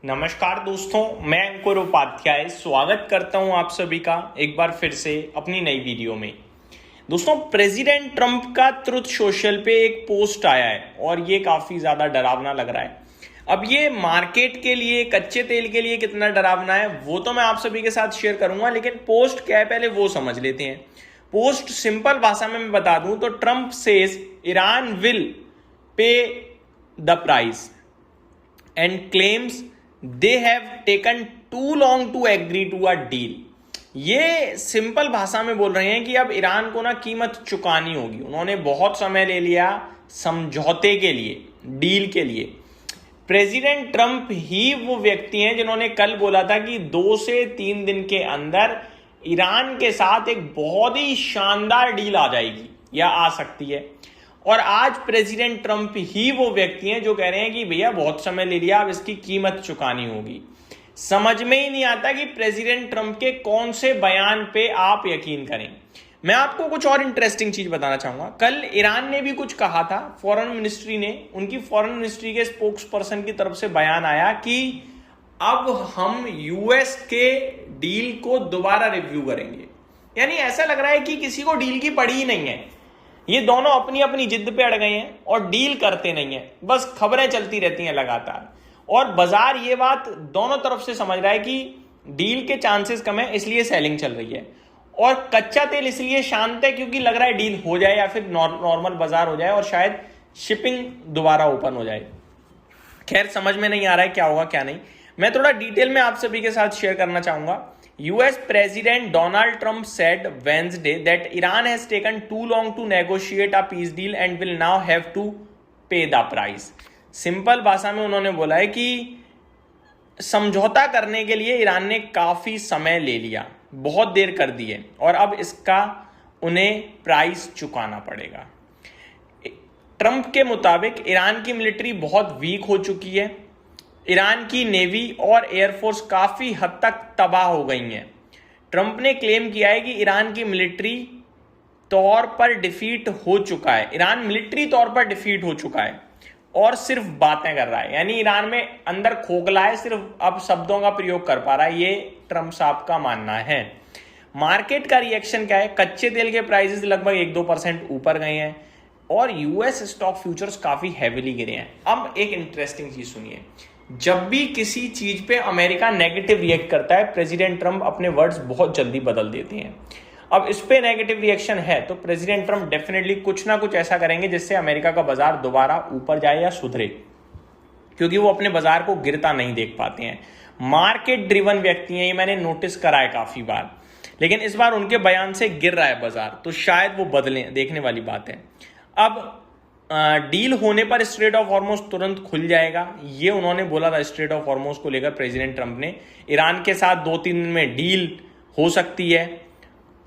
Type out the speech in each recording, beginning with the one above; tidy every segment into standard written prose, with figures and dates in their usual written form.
नमस्कार दोस्तों, मैं अंकुर उपाध्याय स्वागत करता हूं आप सभी का एक बार फिर से अपनी नई वीडियो में। दोस्तों, प्रेसिडेंट ट्रंप का ट्रुथ सोशल पे एक पोस्ट आया है और ये काफी ज्यादा डरावना लग रहा है। अब ये मार्केट के लिए, कच्चे तेल के लिए कितना डरावना है वो तो मैं आप सभी के साथ शेयर करूंगा, लेकिन पोस्ट क्या है पहले वो समझ लेते हैं। पोस्ट सिंपल भाषा में मैं बता दूं तो Trump says Iran will pay the price and claims they have taken too long to agree to a deal. ये सिंपल भाषा में बोल रहे हैं कि अब ईरान को ना कीमत चुकानी होगी। उन्होंने बहुत समय ले लिया समझौते के लिए, डील के लिए। प्रेसिडेंट ट्रंप ही वो व्यक्ति हैं जिन्होंने कल बोला था कि 2 से 3 दिन के अंदर ईरान के साथ एक बहुत ही शानदार डील आ जाएगी या आ सकती है। और आज प्रेसिडेंट ट्रंप ही वो व्यक्ति हैं जो कह रहे हैं कि भैया बहुत समय ले लिया, अब इसकी कीमत चुकानी होगी। समझ में ही नहीं आता कि प्रेसिडेंट ट्रंप के कौन से बयान पे आप यकीन करें। मैं आपको कुछ और इंटरेस्टिंग चीज बताना चाहूंगा। कल ईरान ने भी कुछ कहा था, फॉरेन मिनिस्ट्री ने, उनकी फॉरेन मिनिस्ट्री के स्पोक्स पर्सन की तरफ से बयान आया कि अब हम यूएस के डील को दोबारा रिव्यू करेंगे। यानी ऐसा लग रहा है कि किसी को डील की पड़ी ही नहीं है। ये दोनों अपनी अपनी जिद पे अड़ गए हैं और डील करते नहीं है, बस खबरें चलती रहती हैं लगातार। और बाजार ये बात दोनों तरफ से समझ रहा है कि डील के चांसेस कम है, इसलिए सेलिंग चल रही है। और कच्चा तेल इसलिए शांत है क्योंकि लग रहा है डील हो जाए या फिर नॉर्मल बाजार हो जाए और शायद शिपिंग दोबारा ओपन हो जाए। खैर, समझ में नहीं आ रहा है क्या होगा क्या नहीं। मैं थोड़ा डिटेल में आप सभी के साथ शेयर करना चाहूंगा। US President Donald Trump said Wednesday that Iran has taken too long to negotiate a peace deal and will now have to pay the price. Simple भाषा में उन्होंने बोला है कि समझौता करने के लिए ईरान ने काफी समय ले लिया, बहुत देर कर दी है और अब इसका उन्हें प्राइस चुकाना पड़ेगा। ट्रंप के मुताबिक ईरान की मिलिट्री बहुत वीक हो चुकी है। ईरान की नेवी और एयरफोर्स काफी हद तक तबाह हो गई हैं। ट्रंप ने क्लेम किया है कि ईरान की मिलिट्री तौर पर डिफीट हो चुका है। ईरान मिलिट्री तौर पर डिफीट हो चुका है और सिर्फ बातें कर रहा है। यानी ईरान में अंदर खोखला है, सिर्फ अब शब्दों का प्रयोग कर पा रहा है। ये ट्रंप साहब का मानना है। मार्केट का रिएक्शन क्या है? कच्चे तेल के प्राइसेस लगभग 1-2% ऊपर गए हैं और यूएस स्टॉक फ्यूचर्स काफी हैवीली गिरे हैं। अब एक इंटरेस्टिंग चीज सुनिए। जब भी किसी चीज पे अमेरिका नेगेटिव रिएक्ट करता है, प्रेसिडेंट ट्रंप अपने वर्ड्स बहुत जल्दी बदल देते हैं। अब इस पे नेगेटिव रिएक्शन है तो प्रेसिडेंट ट्रंप डेफिनेटली कुछ ना कुछ ऐसा करेंगे जिससे अमेरिका का बाजार दोबारा ऊपर जाए या सुधरे, क्योंकि वो अपने बाजार को गिरता नहीं देख पाते हैं। मार्केट ड्रिवन व्यक्ति हैं, ये मैंने नोटिस करा है काफी बार, लेकिन इस बार उनके बयान से गिर रहा है बाजार, तो शायद वो बदलें, देखने वाली बात है। अब डील होने पर स्ट्रेट ऑफ हॉर्मोज तुरंत खुल जाएगा, ये उन्होंने बोला था। स्ट्रेट ऑफ हॉर्मोज को लेकर प्रेसिडेंट ट्रंप ने ईरान के साथ 2-3 दिन में डील हो सकती है,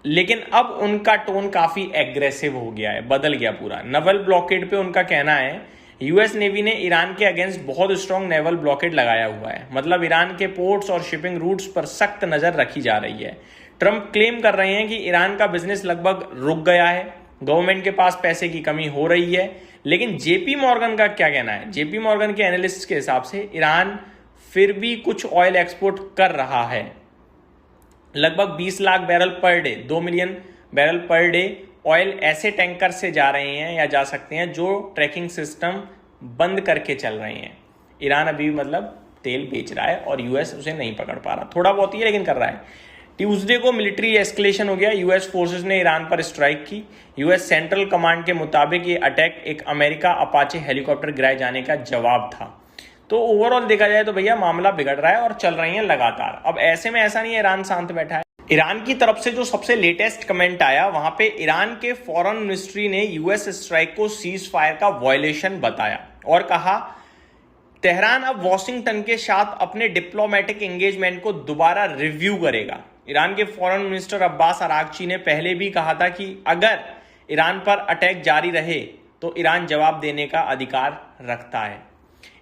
लेकिन अब उनका टोन काफी एग्रेसिव हो गया है, बदल गया पूरा। नेवल ब्लॉकेड पे उनका कहना है यूएस नेवी ने ईरान के अगेंस्ट बहुत स्ट्रॉन्ग नेवल ब्लॉकेड लगाया हुआ है, मतलब ईरान के पोर्ट्स और शिपिंग रूट्स पर सख्त नजर रखी जा रही है। ट्रंप क्लेम कर रहे हैं कि ईरान का बिजनेस लगभग रुक गया है, गवर्नमेंट के पास पैसे की कमी हो रही है। लेकिन जेपी मॉर्गन का क्या कहना है? जेपी मॉर्गन के एनालिस्ट के हिसाब से ईरान फिर भी कुछ ऑयल एक्सपोर्ट कर रहा है, लगभग 20 lakh barrel per day, 2 million barrel per day oil ऐसे टैंकर से जा रहे हैं या जा सकते हैं जो ट्रैकिंग सिस्टम बंद करके चल रहे हैं। ईरान अभी मतलब तेल बेच रहा है और यूएस उसे नहीं पकड़ पा रहा, थोड़ा बहुत ही लेकिन कर रहा है। ट्यूसडे को मिलिट्री एस्केलेशन हो गया, यूएस फोर्सेस ने ईरान पर स्ट्राइक की। यूएस सेंट्रल कमांड के मुताबिक ये अटैक एक अमेरिका अपाचे हेलीकॉप्टर गिराए जाने का जवाब था। तो ओवरऑल देखा जाए तो भैया मामला बिगड़ रहा है और चल रही है लगातार। अब ऐसे में ऐसा नहीं है ईरान शांत बैठा है। ईरान की तरफ से जो सबसे लेटेस्ट कमेंट आया, वहां पे ईरान के फॉरेन मिनिस्ट्री ने यूएस स्ट्राइक को सीज फायर का वायलेशन बताया और कहा तेहरान अब वॉशिंगटन के साथ अपने डिप्लोमेटिक एंगेजमेंट को दोबारा रिव्यू करेगा। ईरान के फॉरेन मिनिस्टर अब्बास अरागची ने पहले भी कहा था कि अगर ईरान पर अटैक जारी रहे तो ईरान जवाब देने का अधिकार रखता है।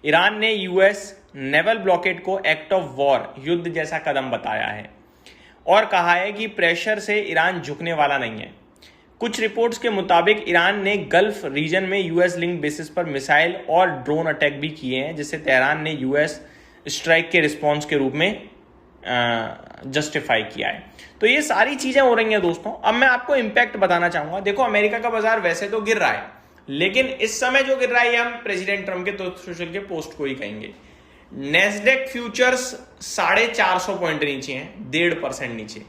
ईरान ने यूएस नेवल ब्लॉकेड को एक्ट ऑफ वॉर, युद्ध जैसा कदम बताया है और कहा है कि प्रेशर से ईरान झुकने वाला नहीं है। कुछ रिपोर्ट्स के मुताबिक ईरान ने गल्फ रीजन में यूएस लिंक बेसिस पर मिसाइल और ड्रोन अटैक भी किए हैं, जिससे तेहरान ने यूएस स्ट्राइक के रिस्पॉन्स के रूप में जस्टिफाई किया है। तो ये सारी चीजें हो रही हैं दोस्तों। अब मैं आपको इंपैक्ट बताना चाहूंगा। देखो, अमेरिका का बाजार वैसे तो गिर रहा है, लेकिन इस समय जो गिर रहा है हम प्रेसिडेंट ट्रम्प के तो सोशल के पोस्ट को ही कहेंगे। नेस्डेक फ्यूचर्स 450 पॉइंट नीचे हैं, 1.5% नीचे,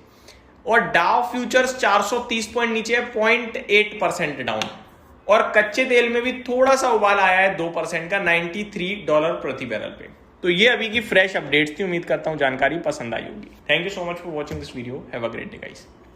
और डाउ फ्यूचर्स 430 पॉइंट नीचे है, 0.8% डाउन। और कच्चे तेल में भी थोड़ा सा उबाल आया है 2% का, $93 प्रति बैरल पे। तो ये अभी की फ्रेश अपडेट्स थी। उम्मीद करता हूं जानकारी पसंद आई होगी। Thank you so much for watching this video. Have a great day guys.